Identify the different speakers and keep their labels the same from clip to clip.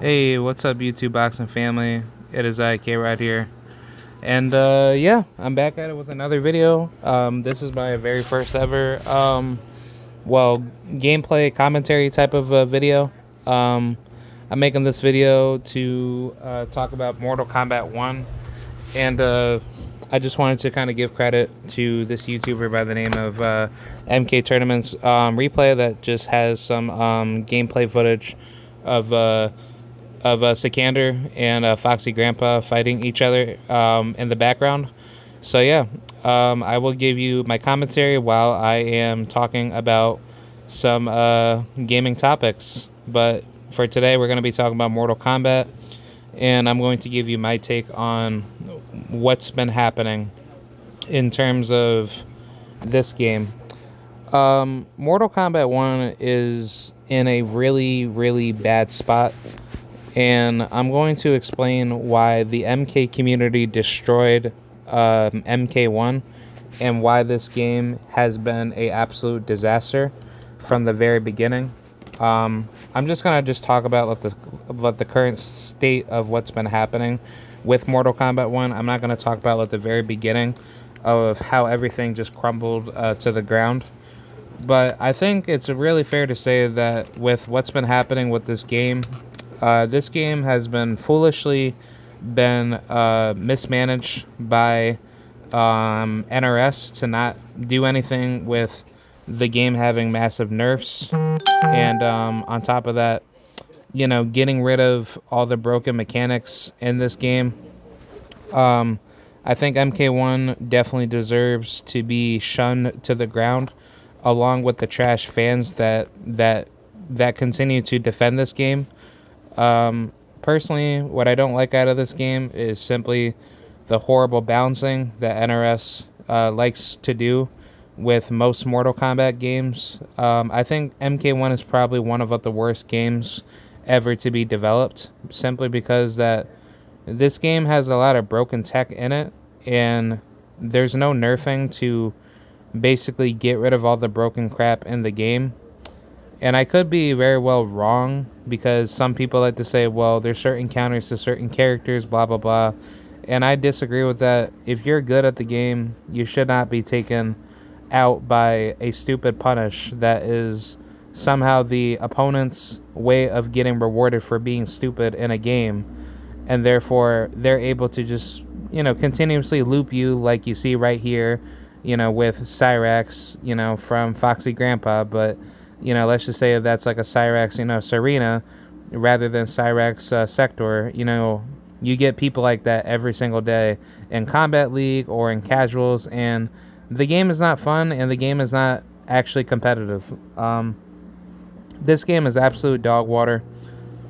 Speaker 1: Hey, what's up, YouTube boxing family? It is K right here, and yeah, I'm back at it with another video. This is my very first ever, well, gameplay commentary type of video. Um, I'm making this video to talk about Mortal Kombat 1, and I just wanted to kind of give credit to this YouTuber by the name of MK Tournaments Replay that just has some gameplay footage of Sikander and Foxy Grandpa fighting each other in the background. So yeah, I will give you my commentary while I am talking about some gaming topics. But for today, we're going to be talking about Mortal Kombat, and I'm going to give you my take on what's been happening in terms of this game. Mortal Kombat 1 is in a really, really bad spot, and I'm going to explain why the MK community destroyed MK1 and why this game has been a absolute disaster from the very beginning. I'm just gonna talk about the current state of what's been happening with Mortal Kombat 1. I'm not gonna talk about the very beginning of how everything just crumbled to the ground. But I think it's really fair to say that with what's been happening with this game has been foolishly been mismanaged by NRS to not do anything with the game having massive nerfs, and on top of that, getting rid of all the broken mechanics in this game. I think MK1 definitely deserves to be shunned to the ground, along with the trash fans that continue to defend this game. Personally, what I don't like out of this game is simply the horrible balancing that NRS likes to do with most Mortal Kombat games. I think MK1 is probably one of the worst games ever to be developed, simply because that this game has a lot of broken tech in it, and there's no nerfing to basically get rid of all the broken crap in the game. And I could be very well wrong, because some people like to say, well, there's certain counters to certain characters, blah, blah, blah. And I disagree with that. If you're good at the game, you should not be taken out by a stupid punish that is somehow the opponent's way of getting rewarded for being stupid in a game. And therefore, they're able to just, continuously loop you, like you see right here, with Cyrax, from Foxy Grandpa. But let's just say if that's like a Cyrax, Serena, rather than Cyrax Sector, you get people like that every single day in Combat League or in casuals, and the game is not fun, and the game is not actually competitive. This game is absolute dog water.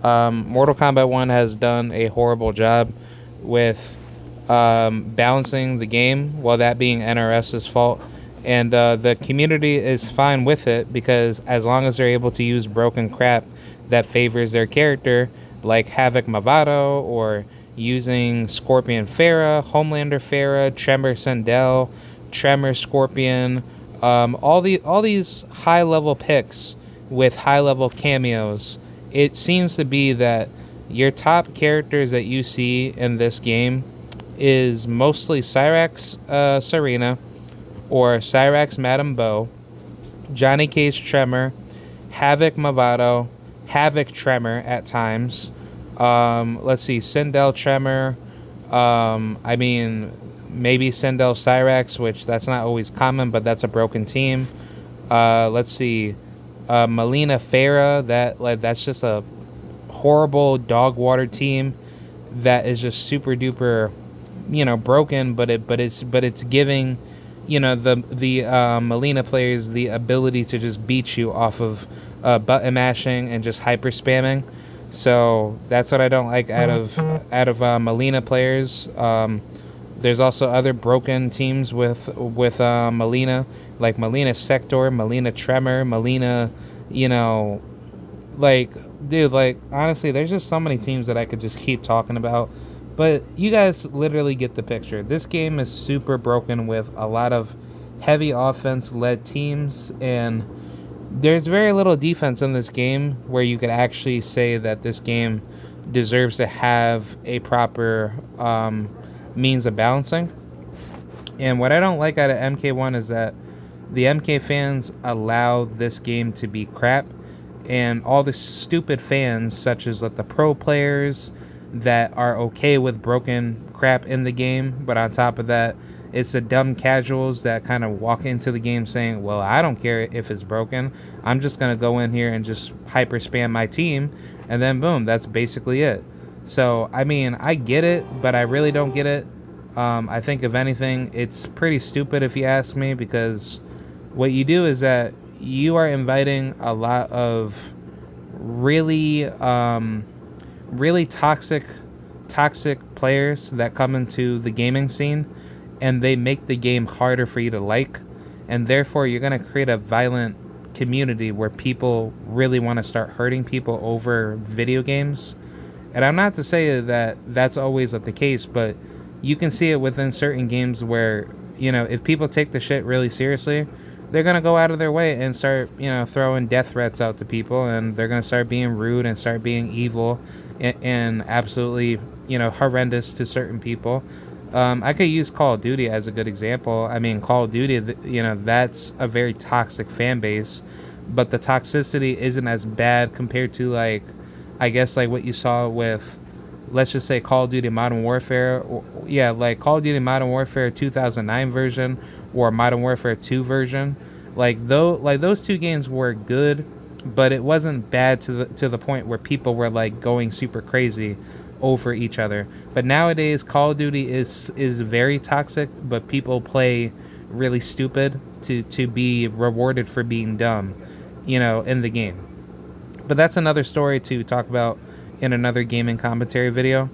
Speaker 1: Mortal Kombat 1 has done a horrible job with balancing the game, while that being NRS's fault. And the community is fine with it, because as long as they're able to use broken crap that favors their character, like Havoc Movado, or using Scorpion Farah, Homelander Farah, Tremor Sindel, Tremor Scorpion, all these high level picks with high level cameos, it seems to be that your top characters that you see in this game is mostly Cyrax Serena, or Cyrax Madame Bo, Johnny Cage Tremor, Havoc Movado, Havoc Tremor at times. Let's see, Sindel Tremor. I mean, maybe Sindel Cyrax, which that's not always common, but that's a broken team. Let's see, Melina Farah. That's just a horrible dog water team that is just super duper, broken. But it's giving, the Melina players the ability to just beat you off of button mashing and just hyper spamming. So that's what I don't like out of Melina players. There's also other broken teams with Melina, like Melina Sector, Melina Tremor, Melina, dude, honestly, there's just so many teams that I could just keep talking about. But you guys literally get the picture. This game is super broken with a lot of heavy offense-led teams, and there's very little defense in this game where you could actually say that this game deserves to have a proper means of balancing. And what I don't like out of MK1 is that the MK fans allow this game to be crap, and all the stupid fans, such as like the pro players that are okay with broken crap in the game, but on top of that, it's the dumb casuals that kind of walk into the game saying, well, I don't care if it's broken. I'm just going to go in here and just hyper spam my team, and then boom, that's basically it. So, I mean, I get it, but I really don't get it. I think, if anything, it's pretty stupid if you ask me, because what you do is that you are inviting a lot of really, really toxic players that come into the gaming scene, and they make the game harder for you to like, and therefore you're going to create a violent community where people really want to start hurting people over video games. And I'm not to say that that's always the case, but you can see it within certain games where, if people take the shit really seriously, they're going to go out of their way and start, throwing death threats out to people, and they're going to start being rude and start being evil and absolutely, horrendous to certain people. I could use Call of Duty as a good example. I mean, Call of Duty, that's a very toxic fan base, but the toxicity isn't as bad compared to, I guess, what you saw with, let's just say, Call of Duty Modern Warfare. Yeah, like Call of Duty Modern Warfare 2009 version or Modern Warfare 2 version. Those two games were good, but it wasn't bad to the point where people were going super crazy over each other. But nowadays, Call of Duty is very toxic, but people play really stupid to be rewarded for being dumb, in the game. But that's another story to talk about in another gaming commentary video.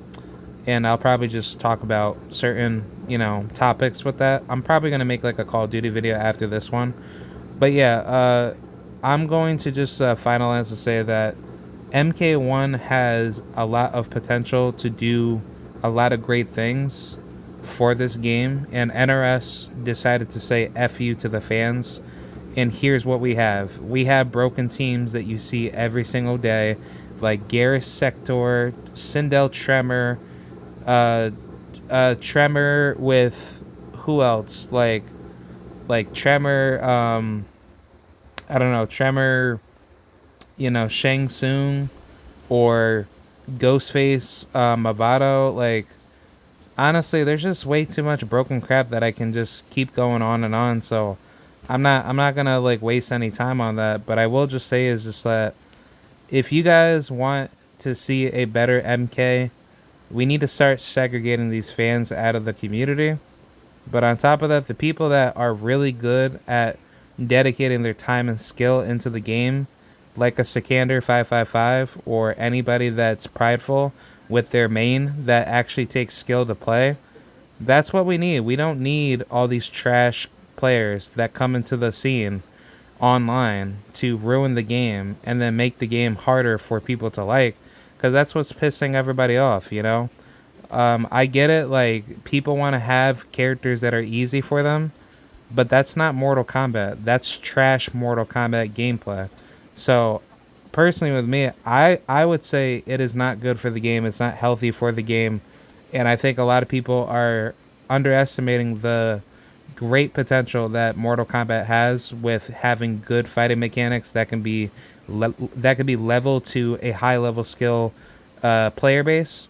Speaker 1: And I'll probably just talk about certain, topics with that. I'm probably going to make a Call of Duty video after this one. But yeah, I'm going to just finalize to say that MK1 has a lot of potential to do a lot of great things for this game. And NRS decided to say F you to the fans. And here's what we have. We have broken teams that you see every single day, like Garrus Sector, Sindel Tremor, Tremor with who else? Like Tremor, I don't know, Tremor, Shang Tsung, or Ghostface, Movado. Honestly, there's just way too much broken crap that I can just keep going on and on. So I'm not gonna waste any time on that. But I will just say is just that if you guys want to see a better MK, we need to start segregating these fans out of the community. But on top of that, the people that are really good at dedicating their time and skill into the game, like a Sikander 555 or anybody that's prideful with their main that actually takes skill to play, that's what we need. We don't need all these trash players that come into the scene online to ruin the game and then make the game harder for people to like, because that's what's pissing everybody off, I get it, people want to have characters that are easy for them, but that's not Mortal Kombat. That's trash Mortal Kombat gameplay. So personally with me, I would say it is not good for the game. It's not healthy for the game, and I think a lot of people are underestimating the great potential that Mortal Kombat has with having good fighting mechanics that can be leveled to a high level skill player base.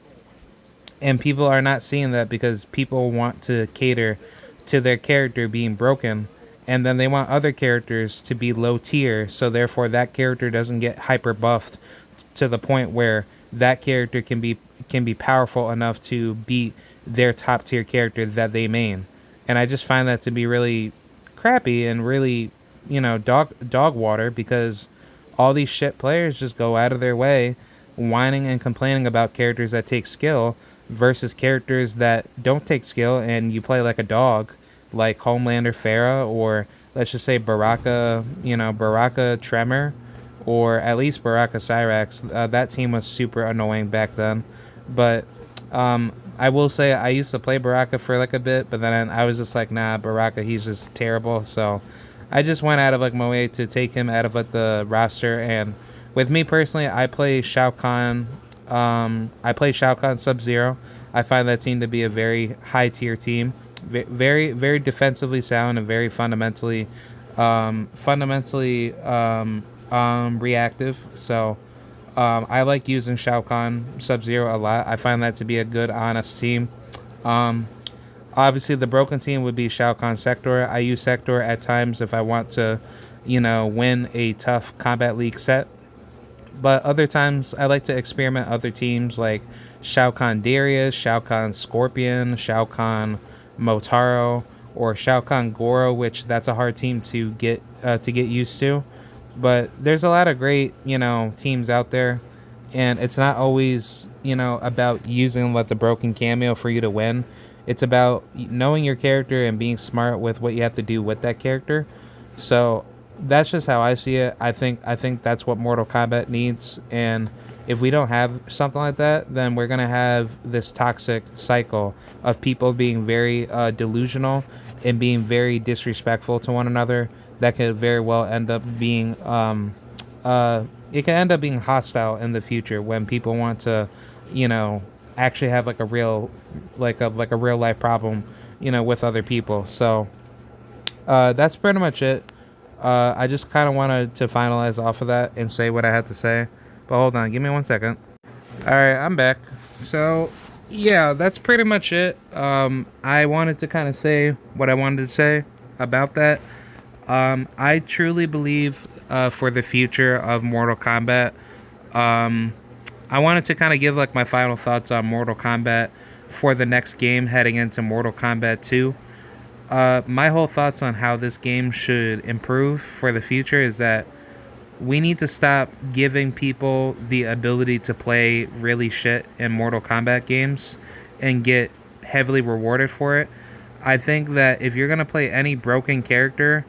Speaker 1: And people are not seeing that because people want to cater to their character being broken, and then they want other characters to be low tier, so therefore that character doesn't get hyper buffed to the point where that character can be powerful enough to beat their top tier character that they main. And I just find that to be really crappy and really, dog water, because all these shit players just go out of their way whining and complaining about characters that take skill versus characters that don't take skill, and you play like a dog, like Homelander Farah, or let's just say Baraka Tremor, or at least Baraka Cyrax. That team was super annoying back then. But I will say I used to play Baraka for a bit, but then I was just like, nah, Baraka, he's just terrible. So I just went out of my way to take him out of the roster. And with me personally, I play Shao Kahn I play Shao Kahn Sub Zero. I find that team to be a very high tier team, very very defensively sound and very reactive. So I like using Shao Kahn Sub Zero a lot. I find that to be a good honest team. Um, Obviously, the broken team would be Shao Kahn Sector. I use Sector at times if I want to, win a tough Combat League set. But other times, I like to experiment other teams like Shao Kahn Darius, Shao Kahn Scorpion, Shao Kahn Motaro, or Shao Kahn Goro, which that's a hard team to get used to. But there's a lot of great teams out there, and it's not always about using like the broken cameo for you to win. It's about knowing your character and being smart with what you have to do with that character. So that's just how I see it. I think that's what Mortal Kombat needs, and if we don't have something like that, then we're gonna have this toxic cycle of people being very delusional and being very disrespectful to one another. That could very well end up being it can end up being hostile in the future when people want to, you know, actually have like a real like a real life problem, with other people. So that's pretty much it. I just kind of wanted to finalize off of that and say what I had to say. But hold on, give me 1 second. All right, I'm back. So yeah, that's pretty much it. I wanted to kind of say what I wanted to say about that. I truly believe for the future of Mortal Kombat. Um, I wanted to kind of give like my final thoughts on Mortal Kombat for the next game heading into Mortal Kombat 2. My whole thoughts on how this game should improve for the future is that we need to stop giving people the ability to play really shit in Mortal Kombat games and get heavily rewarded for it. I think that if you're going to play any broken character,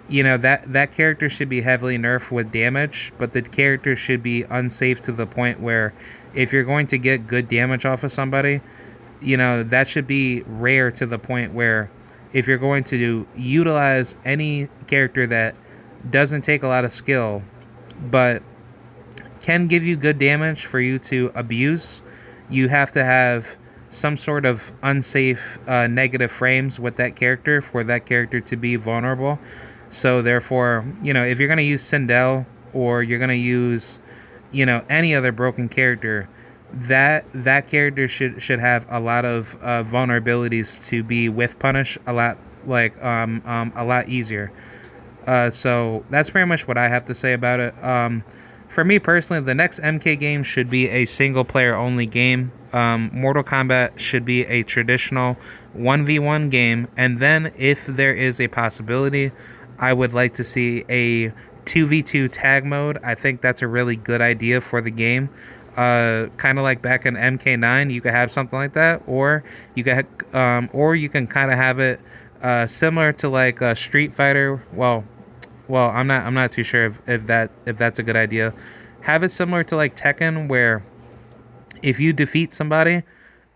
Speaker 1: that character should be heavily nerfed with damage, but the character should be unsafe to the point where if you're going to get good damage off of somebody, that should be rare to the point where if you're going to utilize any character that doesn't take a lot of skill but can give you good damage for you to abuse, you have to have some sort of unsafe negative frames with that character for that character to be vulnerable. So therefore, if you're going to use Sindel or you're going to use, any other broken character, that character should have a lot of vulnerabilities to be with punish a lot a lot easier. So that's pretty much what I have to say about it. For me personally, the next MK game should be a single player only game. Mortal Kombat should be a traditional 1v1 game, and then if there is a possibility, I would like to see a 2v2 tag mode. I think that's a really good idea for the game. Kind of like back in MK9, you could have something like that, or you can kind of have it similar to like Street Fighter. Well, I'm not too sure if that's a good idea. Have it similar to like Tekken, where if you defeat somebody,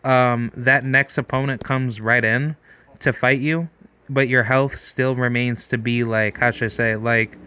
Speaker 1: that next opponent comes right in to fight you, but your health still remains to be like, how should I say, like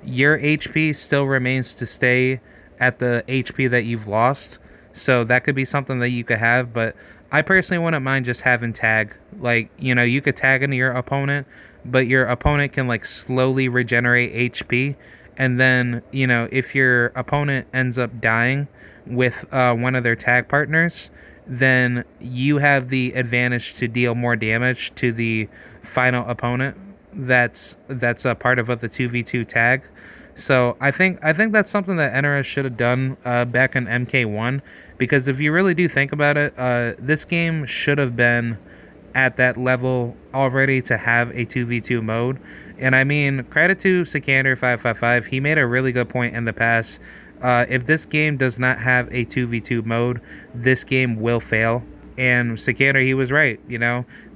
Speaker 1: your HP still remains to stay at the HP that you've lost. So that could be something that you could have, but I personally wouldn't mind just having tag. Like, you could tag into your opponent, but your opponent can like slowly regenerate HP. And then, if your opponent ends up dying with one of their tag partners, then you have the advantage to deal more damage to the final opponent that's a part of the 2v2 tag. So I think that's something that NRS should have done back in MK1, because if you really do think about it, this game should have been at that level already to have a 2v2 mode. And I mean, credit to Sikander555, he made a really good point in the past. If this game does not have a 2v2 mode, this game will fail. And Sikander, he was right.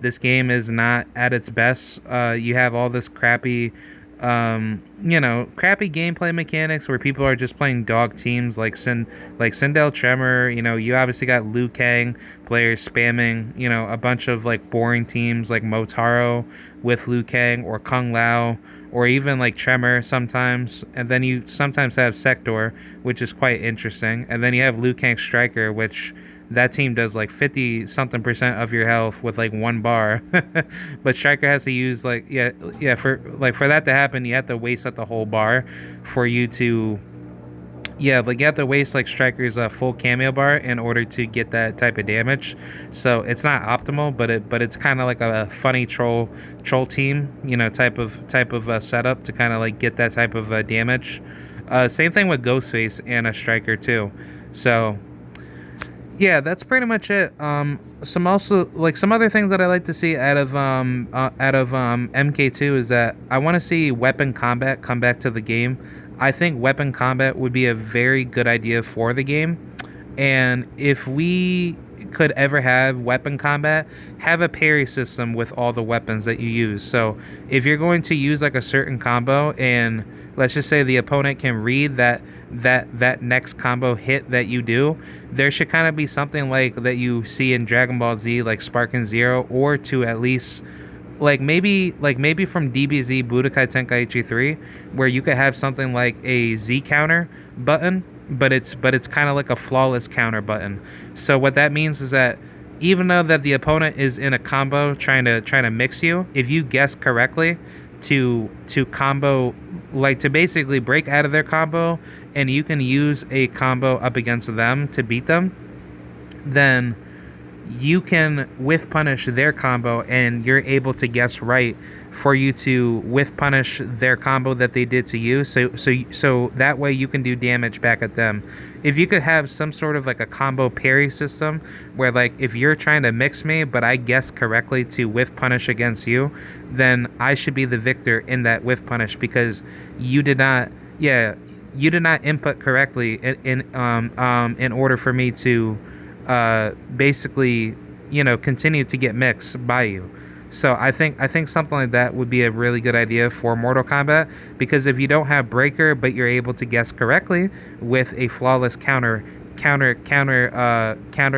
Speaker 1: This game is not at its best. You have all this crappy crappy gameplay mechanics where people are just playing dog teams like Sindel Tremor. You obviously got Liu Kang players spamming, a bunch of like boring teams like Motaro with Liu Kang or Kung Lao or even like Tremor sometimes. And then you sometimes have Sector, which is quite interesting. And then you have Liu Kang Striker, which that team does like 50 something percent of your health with like one bar. But Striker has to use like, yeah, for that to happen, you have to waste up the whole bar for you to, yeah, like you have to waste like Striker's full cameo bar in order to get that type of damage. So it's not optimal, but it's kind of like a funny troll team, type of setup to kind of like get that type of damage. Same thing with Ghostface and a Striker too. So yeah, that's pretty much it. Some other things that I like to see out of MK2 is that I want to see weapon combat come back to the game. I think weapon combat would be a very good idea for the game. And if we could ever have weapon combat, have a parry system with all the weapons that you use. So if you're going to use like a certain combo, and let's just say the opponent can read that next combo hit that you do, there should kind of be something like that you see in Dragon Ball Z, like Sparking Zero, or to at least like maybe from DBZ Budokai Tenkaichi 3, where you could have something like a Z counter button, but it's kind of like a flawless counter button. So what that means is that even though that the opponent is in a combo trying to mix you, if you guess correctly to combo, like to basically break out of their combo, and you can use a combo up against them to beat them, then you can whiff punish their combo, and you're able to guess right for you to whiff punish their combo that they did to you. So that way you can do damage back at them. If you could have some sort of like a combo parry system where like if you're trying to mix me but I guess correctly to whiff punish against you, then I should be the victor in that whiff punish because you did not, yeah, you did not input correctly in order for me to basically, continue to get mixed by you. So I think something like that would be a really good idea for Mortal Kombat, because if you don't have breaker but you're able to guess correctly with a flawless counter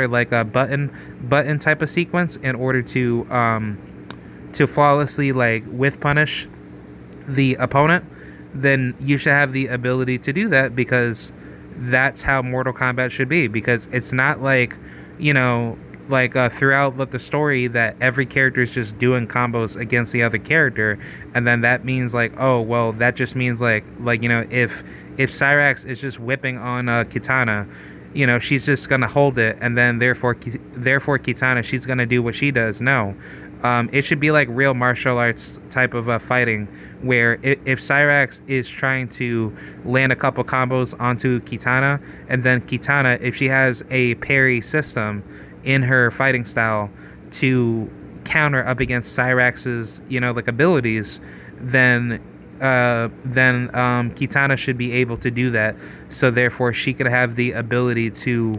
Speaker 1: like a button type of sequence in order to flawlessly like whiff punish the opponent, then you should have the ability to do that, because that's how Mortal Kombat should be. Because it's not like, throughout the story that every character is just doing combos against the other character, and then that means like, oh well, that just means if Cyrax is just whipping on Kitana, she's just gonna hold it, and then therefore Kitana, she's gonna do what she does. No, it should be like real martial arts type of fighting, where if Cyrax is trying to land a couple combos onto Kitana, and then Kitana, if she has a parry system in her fighting style to counter up against Cyrax's, abilities, then Kitana should be able to do that. So therefore, she could have the ability to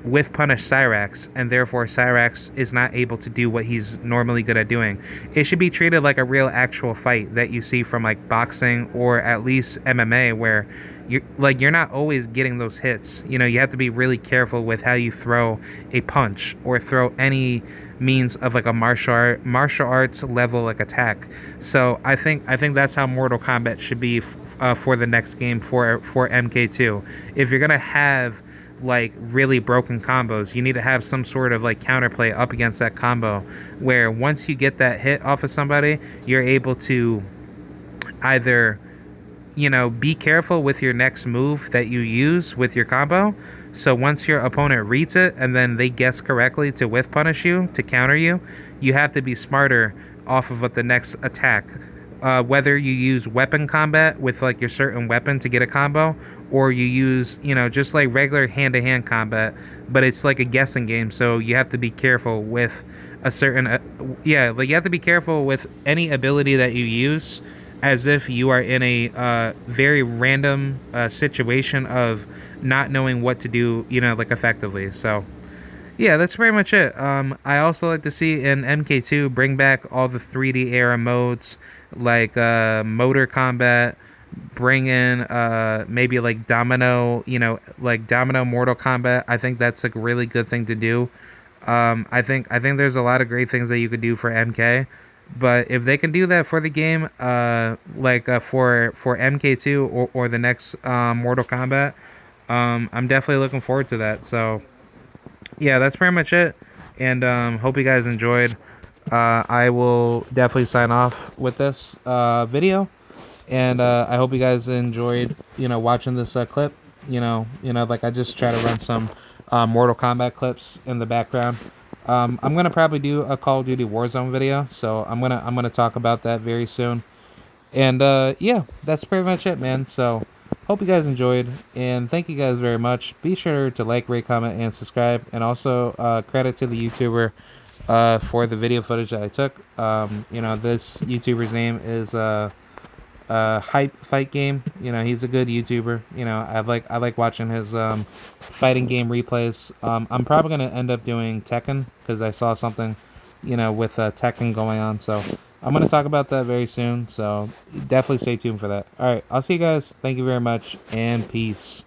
Speaker 1: whiff punish Cyrax, and therefore Cyrax is not able to do what he's normally good at doing. It should be treated like a real actual fight that you see from like boxing or at least MMA, where you're not always getting those hits. You have to be really careful with how you throw a punch or throw any means of like a martial arts level like attack. So I think that's how Mortal Kombat should be for the next game for MK2. If you're gonna have like really broken combos, you need to have some sort of like counterplay up against that combo, where once you get that hit off of somebody, you're able to either be careful with your next move that you use with your combo. So once your opponent reads it and then they guess correctly to whiff punish you, to counter you, you have to be smarter off of what the next attack, whether you use weapon combat with like your certain weapon to get a combo, or you use just like regular hand-to-hand combat, but it's like a guessing game. So you have to be careful with a certain like you have to be careful with any ability that you use, as if you are in a very random situation of not knowing what to do, like effectively. So yeah, that's pretty much it. I also like to see in MK2 bring back all the 3D era modes, like motor combat, bring in maybe like domino, like domino Mortal Kombat. I think that's like a really good thing to do. I think there's a lot of great things that you could do for MK. But if they can do that for the game, for MK2 or the next Mortal Kombat, I'm definitely looking forward to that. So yeah, that's pretty much it. And hope you guys enjoyed. I will definitely sign off with this video, and I hope you guys enjoyed, watching this clip. Like I just try to run some Mortal Kombat clips in the background. I'm gonna probably do a Call of Duty Warzone video, so I'm gonna talk about that very soon. And yeah, that's pretty much it, man. So hope you guys enjoyed, and thank you guys very much. Be sure to like, rate, comment, and subscribe. And also credit to the YouTuber for the video footage that I took. This YouTuber's name is Hype Fight Game. He's a good YouTuber. I like watching his fighting game replays. I'm probably gonna end up doing Tekken because I saw something, with Tekken going on. So I'm gonna talk about that very soon. So definitely stay tuned for that. All right, I'll see you guys. Thank you very much, and peace.